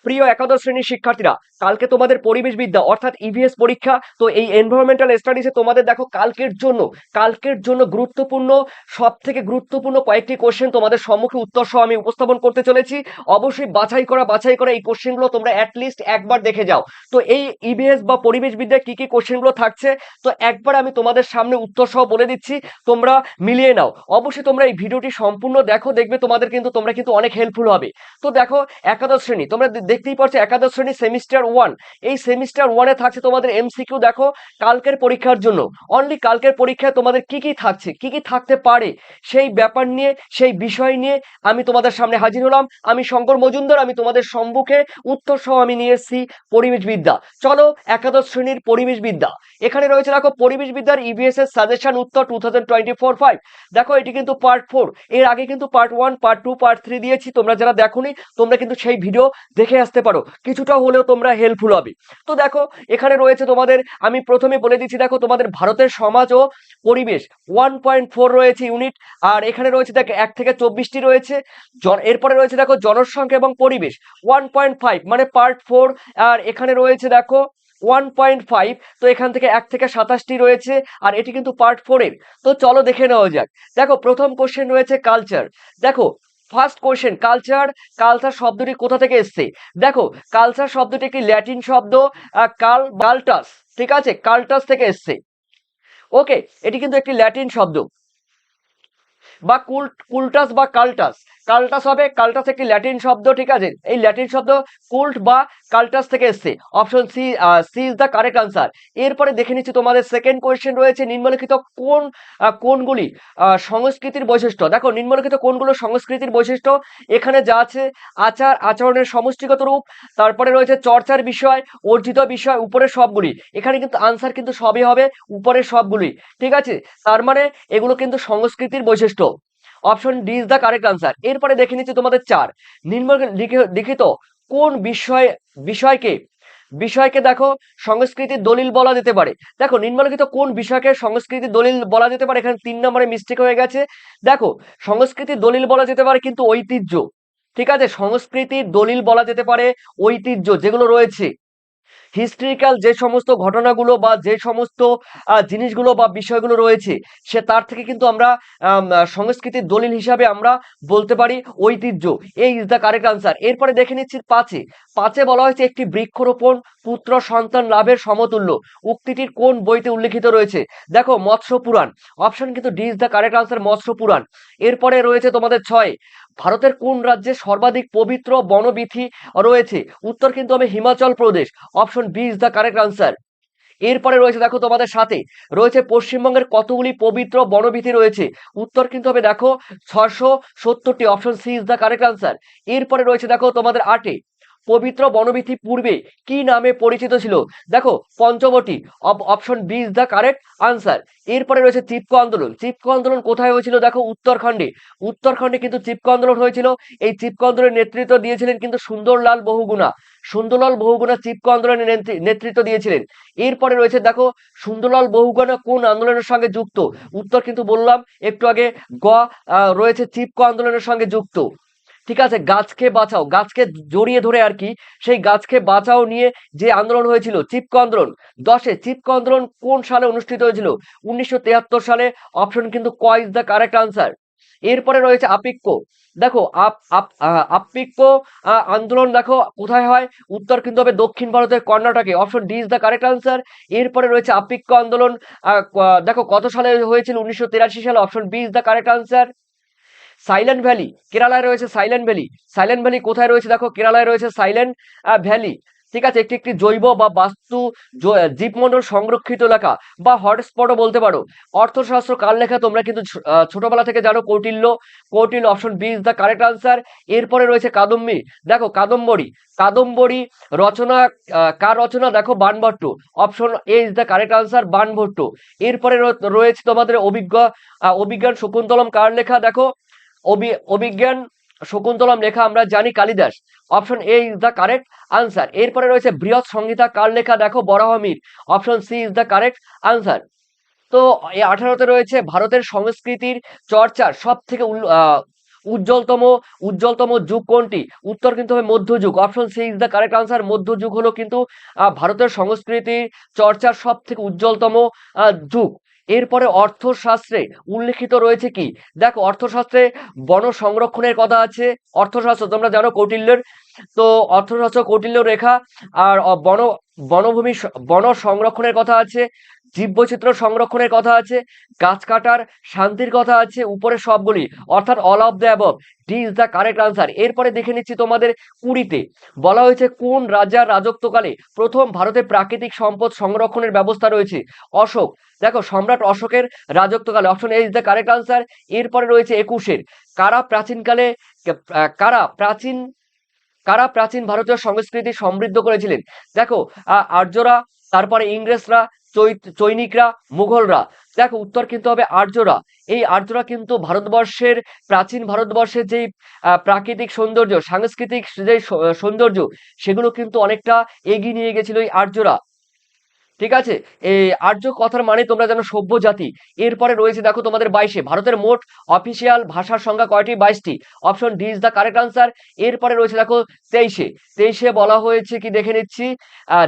প্রিয় একাদশ শ্রেণীর শিক্ষার্থীরা, কালকে তোমাদের পরিবেশবিদ্যা অর্থাৎ ইভিএস পরীক্ষা। তো এই এনভায়রনমেন্টাল স্টাডিজে তোমাদের দেখো কালকের জন্য গুরুত্বপূর্ণ, সব থেকে গুরুত্বপূর্ণ কয়েকটি কোশ্চেন তোমাদের সম্মুখে উত্তর সহ আমি উপস্থাপন করতে চলেছি। অবশ্যই বাছাই করা এই কোশ্চেনগুলো তোমরা অ্যাটলিস্ট একবার দেখে যাও। তো এই ইভিএস বা পরিবেশবিদ্যায় কি কি কোশ্চেনগুলো থাকছে, তো একবার আমি তোমাদের সামনে উত্তর সহ বলে দিচ্ছি, তোমরা মিলিয়ে নাও। অবশ্যই তোমরা এই ভিডিওটি সম্পূর্ণ দেখো, দেখবে তোমরা কিন্তু অনেক হেল্পফুল হবে। তো দেখো, একাদশ শ্রেণী তোমরা দেখতেই পাচ্ছ, একাদশ শ্রেণী সেমিস্টার 1। এই সেমিস্টার 1-এ থাকছে তোমাদের এমসিকিউ। দেখো, কালকের পরীক্ষার জন্য, অনলি কালকের পরীক্ষায় তোমাদের কি কি থাকছে, কি কি থাকতে পারে, সেই ব্যাপার নিয়ে, সেই বিষয় নিয়ে আমি তোমাদের সামনে হাজির হলাম। আমি শঙ্কর মজুমদার, আমি তোমাদের সম্মুখে উত্তর সহ আমি নিয়ে এসেছি পরিবেশবিদ্যা। চলো, একাদশ শ্রেণীর পরিবেশবিদ্যা। এখানে রয়েছে দেখো পরিবেশবিদ্যার ইভিএস এর সাজেশন উত্তর 2024-5। দেখো, এটি কিন্তু পার্ট 4। এর আগে কিন্তু পার্ট 1, পার্ট 2, পার্ট 3 দিয়েছি। তোমরা যারা দেখোনি, তোমরা কিন্তু সেই ভিডিও দেখে আসতে পারো, কিছুটা হলেও তোমরা হেল্পফুল হবে। তো দেখো, এখানে রয়েছে তোমাদের, আমি প্রথমে বলে দিচ্ছি, দেখো তোমাদের ভারতের সমাজ ও পরিবেশ 1.4 রয়েছে ইউনিট। আর এখানে রয়েছে দেখো 1 থেকে 24টি রয়েছে। এরপরে রয়েছে দেখো জনসংখ্যা এবং পরিবেশ 1.5, মানে পার্ট 4। আর এখানে রয়েছে দেখো 1.5, তো এখান থেকে 1 থেকে 27টি রয়েছে। আর এটি কিন্তু পার্ট 4 এর। তো চলো দেখে নেওয়া যাক। দেখো, প্রথম কোশ্চেন রয়েছে কালচার। দেখো, ফার্স্ট কোশ্চেন, কালচার। কালচার শব্দটি কোথা থেকে এসছে? দেখো, কালচার শব্দটি একটি ল্যাটিন শব্দ, কালটাস। ঠিক আছে, কালটাস থেকে এসছে। ওকে, এটি কিন্তু একটি ল্যাটিন শব্দ, বা কুলটাস বা কালটাস। কালটাস হবে, কালটাস একটি ল্যাটিন শব্দ। ঠিক আছে, এই ল্যাটিন শব্দ কুল্ট বা কালটাস থেকে এসছে। Option C, C is the correct answer. এরপরে দেখে নিচ্ছি তোমাদের সেকেন্ড কোয়েশ্চেন রয়েছে, নিম্নলিখিত কোনগুলি সংস্কৃতির বৈশিষ্ট্য? দেখো, নিম্নলিখিত কোনগুলো সংস্কৃতির বৈশিষ্ট্য? এখানে যা আছে, আচার আচরণের সমষ্টিগত রূপ, তারপরে রয়েছে চর্চার বিষয়, অর্জিত বিষয়, উপরের সবগুলি। এখানে কিন্তু আনসার কিন্তু সবই হবে উপরের সবগুলি। ঠিক আছে, তার মানে এগুলো কিন্তু সংস্কৃতির বৈশিষ্ট্য। Option D is the correct answer. এরপরে দেখে নিচ্ছি তোমাদের 4, লিখিত কোন বিষয়কে বিষয়কে দেখো সংস্কৃতির দলিল বলা যেতে পারে? দেখো, নিম্নলিখিত কোন বিষয়কে সংস্কৃতির দলিল বলা যেতে পারে? এখানে 3 নম্বরে মিস্টেক হয়ে গেছে। দেখো, সংস্কৃতির দলিল বলা যেতে পারে কিন্তু ঐতিহ্য। ঠিক আছে, সংস্কৃতির দলিল বলা যেতে পারে ঐতিহ্য, যেগুলো রয়েছে হিস্ট্রিক্যাল, যে সমস্ত ঘটনাগুলো বা যে সমস্ত জিনিসগুলো বা বিষয়গুলো রয়েছে, সে তার থেকে কিন্তু আমরা সংস্কৃতির দলিল হিসাবে আমরা বলতে পারি ঐতিহ্য। এই ইজ দ্য কারেক্ট আনসার। এরপরে দেখে নিচ্ছি 5-এ বলা হয়েছে একটি বৃক্ষরোপণ পুত্র সন্তান লাভের সমতুল্য। উক্তিটির কোন বইতে উল্লেখিত রয়েছে? দেখো, মৎস্য পুরাণ। অপশন কিন্তু D is the correct answer, মৎস্য পুরাণ। এরপরে রয়েছে তোমাদের 6, ভারতের কোন রাজ্যে সর্বাধিক পবিত্র বনবীথি রয়েছে? উত্তর কিন্তু হবে Himachal Pradesh. Option B is the correct answer. এরপরে রয়েছে দেখো তোমাদের সাথে রয়েছে পশ্চিমবঙ্গের কতগুলি পবিত্র বনবীথি রয়েছে? উত্তর কিন্তু হবে দেখো 670টি। Option C is the correct answer. এরপরে রয়েছে দেখো তোমাদের 8-এ, পবিত্র বনবীথি পূর্বে কি নামে পরিচিত ছিল? দেখো, Panchavati. Option B is the correct answer. এরপরে রয়েছে চিপকো আন্দোলন। চিপকো আন্দোলন কোথায় হয়েছিল? দেখো, উত্তরাখণ্ডে কিন্তু চিপকো আন্দোলন হয়েছিল। এই চিপকো আন্দোলনের নেতৃত্ব দিয়েছিলেন কিন্তু সুন্দরলাল বহুগুণা চিপকো আন্দোলনের নেতৃত্ব দিয়েছিলেন। এরপরে রয়েছে দেখো, সুন্দরলাল বহুগুণা কোন আন্দোলনের সঙ্গে যুক্ত? উত্তর কিন্তু বললাম একটু আগে, গ রয়েছে চিপকো আন্দোলনের সঙ্গে যুক্ত। ঠিক আছে, গাছকে বাঁচাও, গাছকে জড়িয়ে ধরে আর কি, সেই গাছকে বাঁচাও নিয়ে যে আন্দোলন হয়েছিল চিপকো আন্দোলন। 10-এ, চিপকো আন্দোলন কোন সালে অনুষ্ঠিত হয়েছিল? 1973 সালে। অপশন কিন্তু ক ইজ দ্য কারেক্ট আনসার। এরপরে রয়েছে আপিক্য। দেখো, আপিক্য আন্দোলন দেখো কোথায় হয়? উত্তর কিন্তু হবে দক্ষিণ ভারতের কর্ণাটকে। Option D is the correct answer. এরপরে রয়েছে আপিক্য আন্দোলন দেখো কত সালে হয়েছিল? 1983 সালে। Option B is the correct answer. Silent Valley, কেরালায় রয়েছে সাইলেন্ট ভ্যালি। সাইলেন্ট ভ্যালি কোথায় রয়েছে? দেখো, কেরালায় রয়েছে সাইলেন্ট ভ্যালি। ঠিক আছে, একটি একটি জৈব বা বাস্তু জীবমণ্ডল সংরক্ষিত এলাকা বা হটস্পটও বলতে পারো। অর্থশাস্ত্র কার লেখা? তোমরা কিন্তু ছোটবেলা থেকে জানো, Kautilya. Option B is the correct answer. এরপরে রয়েছে কাদম্বী। দেখো, কাদম্বরী রচনা কার রচনা? দেখো, Banabhatta. Option A is the correct answer, Banabhatta. এরপরে রয়েছে তোমাদের অভিজ্ঞান শকুন্তলম কার লেখা? দেখো, অভিজ্ঞান শকুন্তলম লেখা আমরা জানি Kalidasa. Option A is the correct answer. এরপরে রয়েছে বৃহৎ সংহিতা কার লেখা? দেখো, Varahamihira. Option C is the correct answer. তো এই 18-তে রয়েছে ভারতের সংস্কৃতির চর্চার সব থেকে উজ্জ্বলতম উজ্জ্বলতম যুগ কোনটি? উত্তর কিন্তু হবে মধ্যযুগ। Option C is the correct answer. মধ্যযুগ হলো কিন্তু ভারতের সংস্কৃতি চর্চার সব থেকে উজ্জ্বলতম যুগ। এরপরে অর্থশাস্ত্রে উল্লেখিত রয়েছে কি? দেখো অর্থশাস্ত্রে বন সংরক্ষণের কথা আছে। অর্থশাস্ত্র তোমরা জানো কৌটিল্যের, তো অর্থশাস্ত্র কৌটিল্য রেখা। আর বনভূমি বন সংরক্ষণের কথা আছে, জীববৈচিত্র্য সংরক্ষণের কথা আছে, গাছ কাটার শান্তির কথা আছে, উপরে সবগুলি অর্থাৎ all of the above. D is the correct answer. এরপরে দেখে নিচ্ছি তোমাদের কুড়িতে বলা হয়েছে কোন রাজার রাজত্বকালে প্রথম ভারতে প্রাকৃতিক সম্পদ সংরক্ষণের ব্যবস্থা রয়েছে? অশোক। দেখো সম্রাট অশোকের রাজত্বকালে। Option A is the correct answer. এরপরে রয়েছে 21-এর কারা প্রাচীনকালে কারা প্রাচীন কারা প্রাচীন ভারতীয় সংস্কৃতি সমৃদ্ধ করেছিলেন? দেখো আর্যরা, তারপরে ইংরেজরা, চৈনিকরা, মুঘলরা। দেখো উত্তর কিন্তু হবে আর্যরা। এই আর্যরা কিন্তু ভারতবর্ষের প্রাচীন ভারতবর্ষের যে প্রাকৃতিক সৌন্দর্য, সাংস্কৃতিক যে সৌন্দর্য, সেগুলো কিন্তু অনেকটা এগিয়ে নিয়ে গেছিল এই আর্যরা। ঠিক আছে, এই আর্য কথার মানে তোমরা জানো সভ্য জাতি। এরপরে রয়েছে দেখো তোমাদের 22-এ ভারতের মোট অফিসিয়াল ভাষার সংখ্যা কয়টি? 22টি। Option D is the correct answer. এরপরে রয়েছে দেখো 23-এ বলা হয়েছে কি দেখে নিচ্ছি।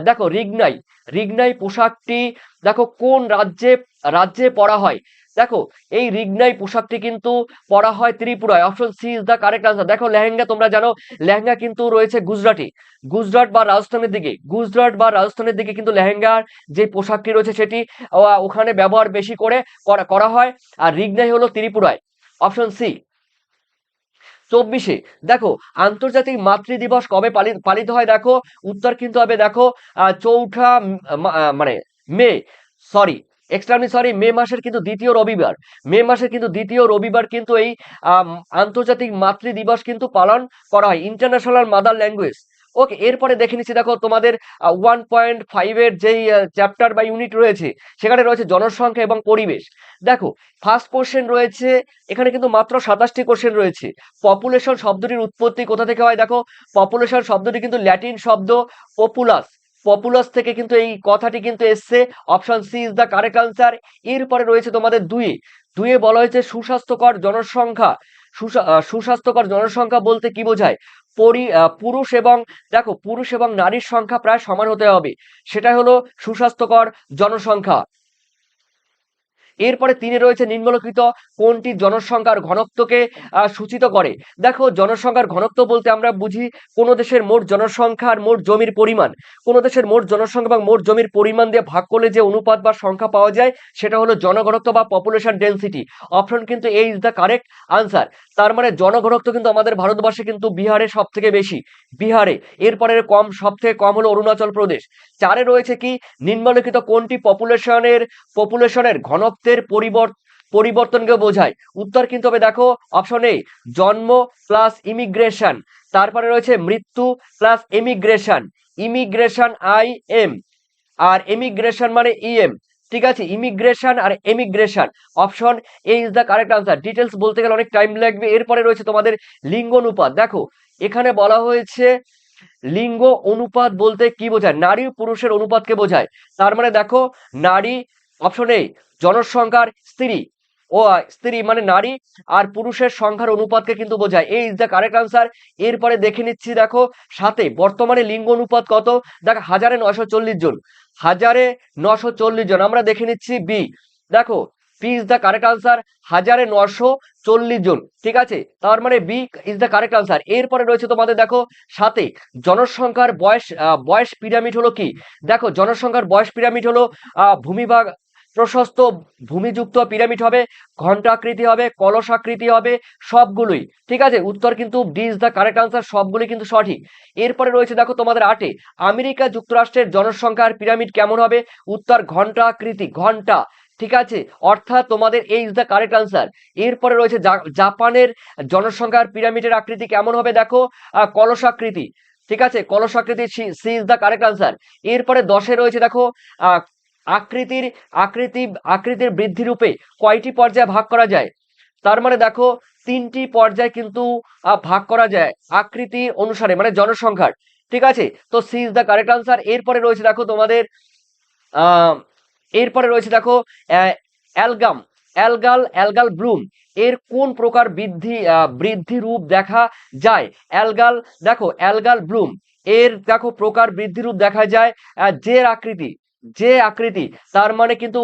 দেখো রিগনাই রিগনাই পোশাকটি দেখো কোন রাজ্যে রাজ্যে পরা হয়? দেখো এই রিগনাই পোশাকটি কিন্তু পরা হয় ত্রিপুরায়। Option C is the correct answer. দেখো লেহেঙ্গা তোমরা জানো, লেহেঙ্গা কিন্তু রয়েছে গুজরাটি, গুজরাট বা রাজস্থানের দিকে কিন্তু লেহেঙ্গার যে পোশাকটি রয়েছে সেটি ওখানে ব্যবহার বেশি করে করা হয়। আর রিগনাই হলো ত্রিপুরায়। Option C. 24-এ দেখো আন্তর্জাতিক মাতৃ দিবস কবে পালিত হয়? দেখো উত্তর কিন্তু হবে দেখো চৌঠা মানে মে, সরি এক্সট্রিমলি সরি, মে মাসের কিন্তু দ্বিতীয় রবিবার কিন্তু এই আন্তর্জাতিক মাতৃ দিবস কিন্তু পালন করা হয়, ইন্টারন্যাশনাল মাদার ল্যাঙ্গুয়েজ। ওকে, এরপরে দেখে নিচ্ছি দেখো তোমাদের 1.5-এর যেই চ্যাপ্টার বা ইউনিট রয়েছে সেখানে রয়েছে জনসংখ্যা এবং পরিবেশ। দেখো ফার্স্ট কোশ্চেন রয়েছে, এখানে কিন্তু মাত্র 27টি কোশ্চেন রয়েছে। পপুলেশন শব্দটির উৎপত্তি কোথা থেকে হয়? দেখো পপুলেশন শব্দটি কিন্তু ল্যাটিন শব্দ পপুলাস, পপুলাস থেকে কিন্তু এই কথাটি কিন্তু এসছে। Option C is the correct answer. এরপরে রয়েছে তোমাদের দুইয়ে বলা হয়েছে সুস্বাস্থ্যকর জনসংখ্যা। সুস্বাস্থ্যকর জনসংখ্যা বলতে কি বোঝায়? পুরুষ এবং নারীর সংখ্যা প্রায় সমান হতে হবে, সেটা হলো সুস্বাস্থ্যকর জনসংখ্যা। এরপরে 3-এ রয়েছে নিম্নলিখিত কোনটি জনসংখ্যার ঘনত্বকে সূচিত করে? দেখো জনসংখ্যার ঘনত্ব বলতে আমরা বুঝি কোন দেশের মোট জনসংখ্যা আর মোট জমির পরিমাণ। কোন দেশের মোট জনসংখ্যা এবং মোট জমির পরিমাণ দিয়ে ভাগ করলে যে অনুপাত বা সংখ্যা পাওয়া যায় সেটা হলো জনঘনত্ব বা পপুলেশন ডেনসিটি। অপশন কিন্তু এ ইজ দ্য কারেক্ট আনসার। তার মানে জনঘনত্ব কিন্তু আমাদের ভারতবর্ষে কিন্তু বিহারে সব থেকে বেশি, বিহারে। এরপরে সব থেকে কম হলো অরুণাচল প্রদেশ। 4-এ রয়েছে কি নিম্নলিখিত কোনটি পপুলেশনের ঘনত্বের পরিবর্তনকে বোঝায়? উত্তর কিন্তু হবে দেখো অপশন এ জন্ম প্লাস ইমিগ্রেশন। তারপরে রয়েছে মৃত্যু প্লাস ইমিগ্রেশন IM, আর এমিগ্রেশন মানে EM। ঠিক আছে, ইমিগ্রেশন আর emigration. Option A is the correct answer. Details বলতে গেলে অনেক টাইম লাগবে। এরপরে রয়েছে তোমাদের লিঙ্গ অনুপাত। দেখো এখানে বলা হয়েছে লিঙ্গ অনুপাত বলতে কি বোঝায়? নারী পুরুষের অনুপাতকে বোঝায়। তার মানে দেখো নারী, অপশন এ জনসংখ্যার স্ত্রী মানে নারী, আর পুরুষের সংখ্যার অনুপাতকে কিন্তু বোঝায়। এই ইজ দ্য কারেক্ট আনসার। এরপরে দেখে নিচ্ছি দেখো সাথে বর্তমানে লিঙ্গ অনুপাত কত? দেখো 1940 জন, 1940 জন। আমরা দেখে নিচ্ছি বি। দেখো B is the correct answer, 1940 জন। ঠিক আছে, তার মানে B is the correct answer. এরপরে রয়েছে তোমাদের দেখো সাথে জনসংখ্যার বয়স পিরামিড হলো কি? দেখো জনসংখ্যার বয়স পিরামিড হলো ভূমিভাগ প্রশস্ত ভূমিযুক্ত পিরামিড হবে, ঘণ্টাকৃতি হবে, কলসাকৃতি হবে, সবগুলোই। ঠিক আছে, উত্তর কিন্তু D is the correct answer, সবগুলি কিন্তু সঠিক। এরপরে রয়েছে দেখো তোমাদের 8-এ আমেরিকা যুক্তরাষ্ট্রের জনসংখ্যার পিরামিড কেমন হবে? উত্তর ঘণ্টাকৃতি, ঘণ্টা। ঠিক আছে, অর্থাৎ তোমাদের এই ইজ দ্য কারেক্ট আনসার। এরপরে রয়েছে জাপানের জনসংখ্যার পিরামিডের আকৃতি কেমন হবে? দেখো কলসাকৃতি। ঠিক আছে, কলসাকৃতি, C is the correct answer. এরপরে 10-এ রয়েছে দেখো আকৃতির বৃদ্ধি রূপে কয়টি পর্যায়ে ভাগ করা যায়? তার মানে দেখো 3টি পর্যায়ে কিন্তু ভাগ করা যায় আকৃতি অনুসারে, মানে জনসংখ্যার। ঠিক আছে, তো C is the correct answer. এরপরে রয়েছে দেখো তোমাদের অ্যালগাম অ্যালগাল ব্লুম। এর কোন প্রকার বৃদ্ধি রূপ দেখা যায়? অ্যালগাল, দেখো অ্যালগাল ব্লুম এর দেখো প্রকার বৃদ্ধি রূপ দেখা যায় যে আকৃতি, তার মানে কিন্তু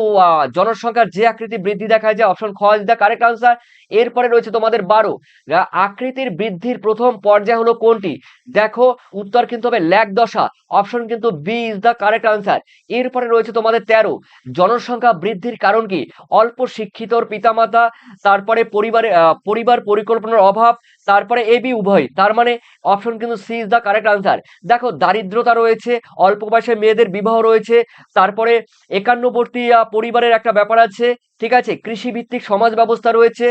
জনসংখ্যার যে আকৃতি বৃদ্ধি দেখা যায়। অপশন খ ইজ দ্য কারেক্ট আনসার। এরপরে রয়েছে তোমাদের 12, আকৃতির বৃদ্ধির প্রথম পর্যায় হলো কোনটি? দেখো উত্তর কিন্তু হবে ল্যাক দশা। অপশন কিন্তু B is the correct answer. এরপরে রয়েছে তোমাদের 13, জনসংখ্যা বৃদ্ধির কারণ কি? অল্প শিক্ষিতর পিতামাতা, তারপরে পরিবার পরিকল্পনার অভাব, তারপরে এ বি উভয়। তার মানে অপশন কিন্তু C is the correct answer. দেখো দারিদ্রতা রয়েছে, অল্প বয়সে মেয়েদের বিবাহ রয়েছে, তারপরে একান্নবর্তী পরিবারের একটা ব্যাপার আছে, ঠিক আছে, কৃষিভিত্তিক সমাজ ব্যবস্থা রয়েছে,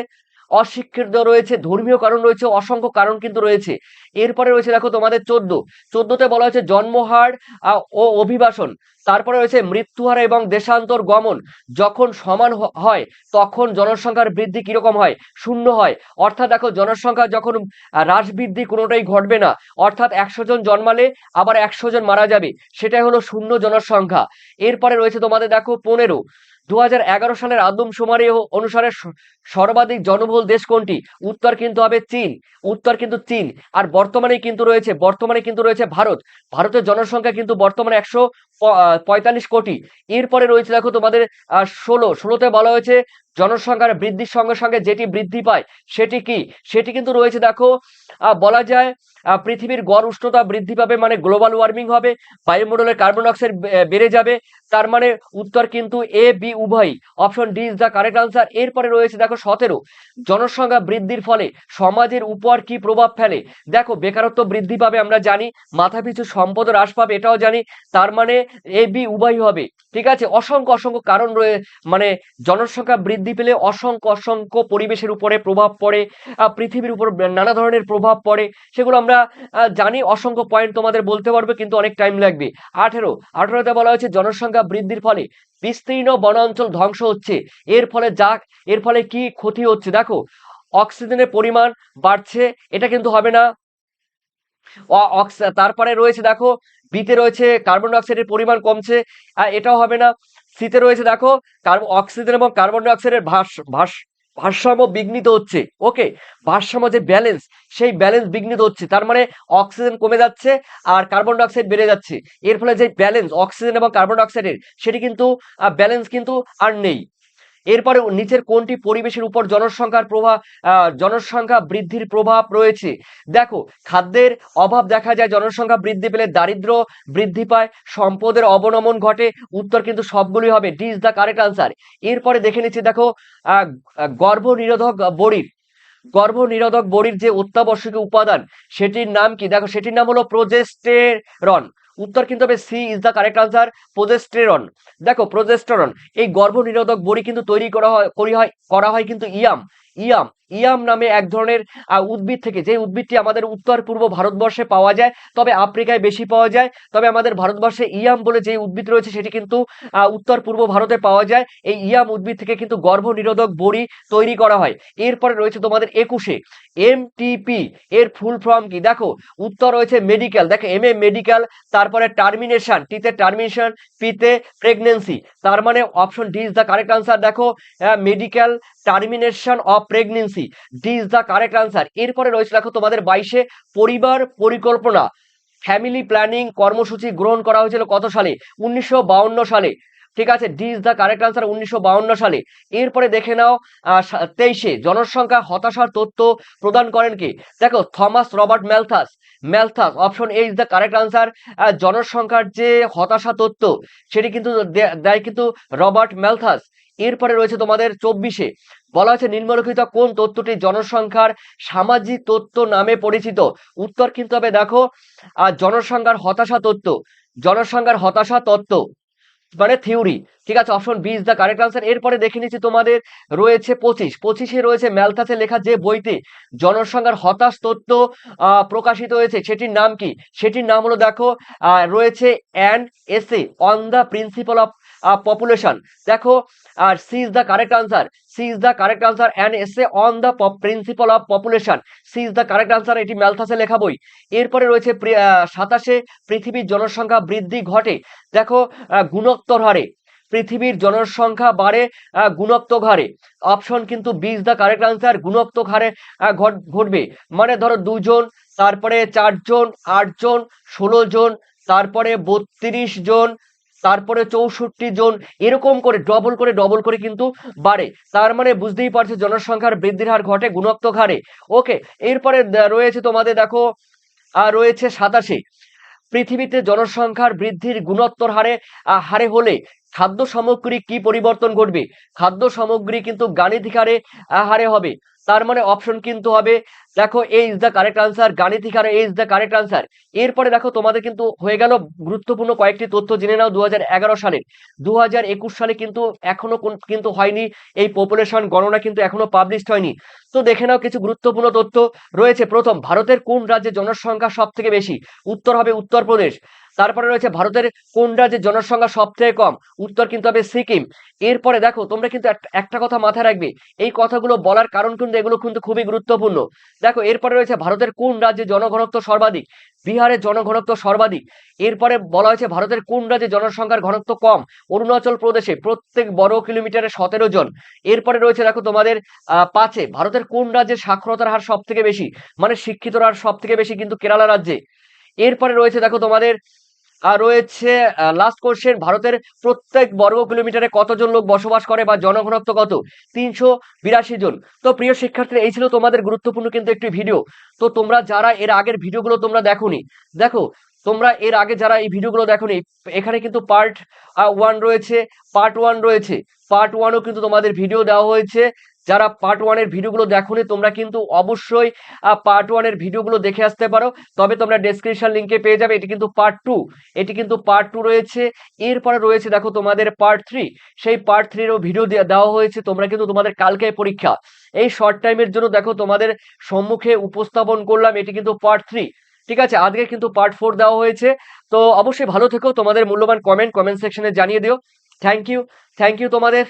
অশিক্ষিত রয়েছে, ধর্মীয় কারণ রয়েছে, অসংখ্য কারণ কিন্তু রয়েছে। এরপরে রয়েছে দেখো তোমাদের 14তে বলা হয়েছে জন্মহার ও অভিবাসন, তারপরে রয়েছে মৃত্যুহার এবং দেশান্তর গমন যখন সমান হয় তখন জনসংখ্যার বৃদ্ধি কিরকম হয়? শূন্য হয়। অর্থাৎ দেখো জনসংখ্যা যখন হ্রাস বৃদ্ধি কোনোটাই ঘটবে না, অর্থাৎ 100 জন জন্মালে আবার 100 জন মারা যাবে, সেটাই হলো শূন্য জনসংখ্যা। এরপরে রয়েছে তোমাদের দেখো 15, 2011 সালের আদমশুমারি অনুসারে সর্বাধিক জনবহুল দেশ কোনটি? উত্তর কিন্তু হবে চীন। উত্তর কিন্তু চীন। আর বর্তমানে কিন্তু রয়েছে ভারত। ভারতের জনসংখ্যা কিন্তু বর্তমানে 145 কোটি। এরপরে রয়েছে দেখো তোমাদের 16তে বলা হয়েছে জনসংখ্যার বৃদ্ধির সঙ্গে সঙ্গে যেটি বৃদ্ধি পায় সেটি কি? সেটি কিন্তু রয়েছে দেখো বলা যায় পৃথিবীর গড় উষ্ণতা বৃদ্ধি পাবে, মানে গ্লোবাল ওয়ার্মিং হবে, বায়ুমণ্ডলের কার্বন ডাইঅক্সাইড বেড়ে যাবে। তার মানে উত্তর কিন্তু এ বি উভয়। Option D is the correct answer. এরপরে রয়েছে দেখো 17, জনসংখ্যা বৃদ্ধির ফলে সমাজের উপর কি প্রভাব ফেলে? দেখো বেকারত্ব বৃদ্ধি পাবে আমরা জানি, মাথাপিছু সম্পদ হ্রাস পাবে এটাও জানি, তার মানে এ বি উভয় হবে। ঠিক আছে, অসংখ্য কারণ মানে জনসংখ্যা বৃদ্ধি পেলে অসংখ্য পরিবেশের উপরে প্রভাব পড়ে, পৃথিবীর উপর নানা ধরনের প্রভাব পড়ে, সেগুলো আমরা জানি। অসংখ্য পয়েন্ট তোমাদের বলতে পারবে কিন্তু অনেক টাইম লাগবে। 18তে বলা হয়েছে জনসংখ্যা বৃদ্ধির ফলে বিস্তীর্ণ বনাঞ্চল ধ্বংস হচ্ছে, এর ফলে কি ক্ষতি হচ্ছে? দেখো অক্সিজেনের পরিমাণ বাড়ছে, এটা কিন্তু হবে না। তারপরে রয়েছে দেখো বিতে রয়েছে কার্বন ডাইঅক্সাইডের পরিমাণ কমছে, এটাও হবে না। সিতে রয়েছে দেখো অক্সিজেন এবং কার্বন ডাইঅক্সাইডের ভারসাম্য বিঘ্নিত হচ্ছে। ওকে, ভারসাম্য যে ব্যালেন্স, সেই ব্যালেন্স বিঘ্নিত হচ্ছে, তার মানে অক্সিজেন কমে যাচ্ছে আর কার্বন ডাইঅক্সাইড বেড়ে যাচ্ছে। এর ফলে যে ব্যালেন্স অক্সিজেন এবং কার্বন ডাইঅক্সাইডের, সেটি কিন্তু ব্যালেন্স কিন্তু আর নেই। এরপরে নিচের কোনটি পরিবেশের উপর জনসংখ্যা বৃদ্ধির প্রভাব রয়েছে? দেখো খাদ্যের অভাব দেখা যায়, জনসংখ্যা বৃদ্ধি পেলে দারিদ্র বৃদ্ধি পায়, সম্পদের অবনমন ঘটে। উত্তর কিন্তু সবগুলি হবে, D is the correct answer. এরপরে দেখে নিচ্ছি দেখো গর্ভ নিরোধক বড়ির যে অত্যাবশ্যকীয় উপাদান সেটির নাম কি? দেখো সেটির নাম হলো প্রোজেস্টেরন। উত্তর কিন্তু হবে C is the correct answer, progesterone. দেখো প্রোজেস্টেরন, এই গর্ভ নিরোধক বড়ি কিন্তু তৈরি করা হয় কিন্তু ইয়াম নামে এক ধরনের উদ্ভিদ থেকে, যে উদ্ভিদটি আমাদের উত্তর পূর্ব ভারতবর্ষে পাওয়া যায়, তবে আফ্রিকায় বেশি পাওয়া যায়। তবে আমাদের ভারতবর্ষে ইয়াম বলে যে উদ্ভিদ রয়েছে সেটি কিন্তু উত্তর পূর্ব ভারতে পাওয়া যায়। এই ইয়াম উদ্ভিদ থেকে কিন্তু গর্ভ নিরোধক বড়ি তৈরি করা হয়। এরপরে রয়েছে তোমাদের 21, এমটিপি এর ফুল ফর্ম কি? দেখো উত্তর রয়েছে মেডিকেল। দেখো এম এ মেডিকেল, তারপরে টার্মিনেশন, টিতে টার্মিনেশন, পিতে প্রেগনেন্সি, তার মানে option D is the correct answer. দেখো medical termination of pregnancy, D is the correct answer. এরপরে রয়েছে দেখো তোমাদের 22, পরিবার পরিকল্পনা ফ্যামিলি প্ল্যানিং কর্মসূচি গ্রহণ করা হয়েছিল কত সালে? 1952 সালে। ঠিক আছে, D is the correct answer, 1952 সালে। এরপরে দেখে নাও 23, জনসংখ্যা হতাশার তথ্য প্রদান করেন কে? দেখো Thomas Robert Malthus. Option A is the correct answer. জনসংখ্যার যে হতাশা তত্ত্ব সেটি কিন্তু দেয় কিন্তু রবার্ট ম্যালথাস। এরপরে রয়েছে তোমাদের 24, বলা হয়েছে নিম্নলিখিত কোন তত্ত্বটি জনসংখ্যার সামাজিক তত্ত্ব নামে পরিচিত? উত্তর কিন্তু হবে দেখো জনসংখ্যার হতাশা তত্ত্ব মানে থিওরি। ঠিক আছে, option B is the correct answer. এরপরে দেখে নিচ্ছি তোমাদের রয়েছে 25, রয়েছে ম্যালথাসের লেখা যে বইতে জনসংখ্যার হতাশ তত্ত্ব প্রকাশিত হয়েছে সেটির নাম কি? সেটির নাম হলো দেখো রয়েছে an essay on the principle of population. দেখো আর C is the correct answer, an essay on the principle of population, C is the correct answer. এটি ম্যালথাসে লেখা বই। এরপরে রয়েছে 27, পৃথিবীর জনসংখ্যা বৃদ্ধি ঘটে দেখো গুণোত্তর হারে। পৃথিবীর জনসংখ্যা বাড়ে গুণোত্তর হারে। অপশন কিন্তু B is the correct answer, গুণোত্তর হারে ঘটবে। মানে ধরো 2 জন, তারপরে 4 জন, 8 জন, 16 জন, তারপরে 32 জন, তারপরে 64 জন, এরকম করে ডবল করে কিন্তু বাড়ে। তার মানে বুঝতেই পারছো জনসংখ্যার বৃদ্ধির হার ঘটে গুণোত্তর হারে। ওকে, এরপরে রয়েছে তোমাদের দেখো রয়েছে 87, পৃথিবীতে জনসংখ্যার বৃদ্ধির গুণোত্তর হারে হলে খাদ্য সামগ্রী কি পরিবর্তন ঘটবে? খাদ্য সামগ্রী কিন্তু গাণিতিক হারে হবে। তার মানে অপশন কিন্তু হবে দেখো এ ইজ দ্য কারেক্ট আনসার, গাণিতিক হারে এ ইজ দ্য কারেক্ট আনসার। এরপরে দেখো তোমাদের কিন্তু হয়ে গেল গুরুত্বপূর্ণ কয়েকটি তথ্য জেনে নাও 2011 সালের। 2021 সালে কিন্তু এখনো কিন্তু হয়নি, এই পপুলেশন গণনা কিন্তু এখনো পাবলিশড হয়নি। তো দেখে নাও কিছু গুরুত্বপূর্ণ তথ্য রয়েছে। প্রথম, ভারতের কোন রাজ্যে জনসংখ্যা সব থেকে বেশি? উত্তর হবে উত্তরপ্রদেশ। তারপরে রয়েছে ভারতের কোন রাজ্যে জনসংখ্যা সব থেকে কম? উত্তর কিন্তু হবে সিকিম। এরপরে দেখো তোমরা কিন্তু একটা কথা মাথায় রাখবে, এই কথাগুলো বলার কারণ কিন্তু এগুলো কিন্তু খুবই গুরুত্বপূর্ণ। দেখো এরপরে রয়েছে ভারতের কোন রাজ্যে জনঘনত্ব সর্বাধিক? বিহারের জনঘনত্ব সর্বাধিক। এরপরে বলা হয়েছে ভারতের কোন রাজ্যে জনসংখ্যার ঘনত্ব কম? অরুণাচল প্রদেশে, প্রত্যেক বর্গ কিলোমিটারে 17 জন। এরপরে রয়েছে দেখো তোমাদের 5-এ, ভারতের কোন রাজ্যে সাক্ষরতার হার সব থেকে বেশি? মানে শিক্ষিতর হার সব থেকে বেশি কিন্তু কেরালা রাজ্যে। এরপরে রয়েছে দেখো তোমাদের রয়েছে লাস্ট কোশ্চেন, ভারতের প্রত্যেক বর্গ কিলোমিটারে কতজন লোক বসবাস করে বা জনঘনত্ব কত? 382 জন। তো প্রিয় শিক্ষার্থী, এই ছিল তোমাদের গুরুত্বপূর্ণ কিন্তু একটি ভিডিও। তো তোমরা যারা এর আগের ভিডিওগুলো তোমরা দেখোনি, দেখো তোমরা এর আগে যারা এই ভিডিওগুলো দেখোনি, এখানে কিন্তু পার্ট 1 রয়েছে, পার্ট 1 রয়েছে, পার্ট 1ও কিন্তু তোমাদের ভিডিও দেওয়া হয়েছে। যারা পার্ট 1 এর ভিডিওগুলো দেখোনি তোমরা কিন্তু অবশ্যই পার্ট 1 এর ভিডিওগুলো দেখে আসতে পারো, তবে তোমরা ডেসক্রিপশন লিংকে পেয়ে যাবে। এটি কিন্তু পার্ট 2, এটি কিন্তু পার্ট 2 রয়েছে। এরপরে রয়েছে দেখো তোমাদের পার্ট 3, সেই পার্ট 3 এরও ভিডিও দেওয়া হয়েছে। তোমরা কিন্তু তোমাদের কালকে পরীক্ষা, এই শর্ট টাইমের জন্য দেখো তোমাদের সম্মুখে উপস্থাপন করলাম, এটি কিন্তু পার্ট 3। ঠিক আছে, আজকে কিন্তু পার্ট 4 দেওয়া হয়েছে। তো অবশ্যই ভালো থেকো, তোমাদের মূল্যবান কমেন্ট সেকশনে জানিয়ে দিও। থ্যাংক ইউ তোমাদের।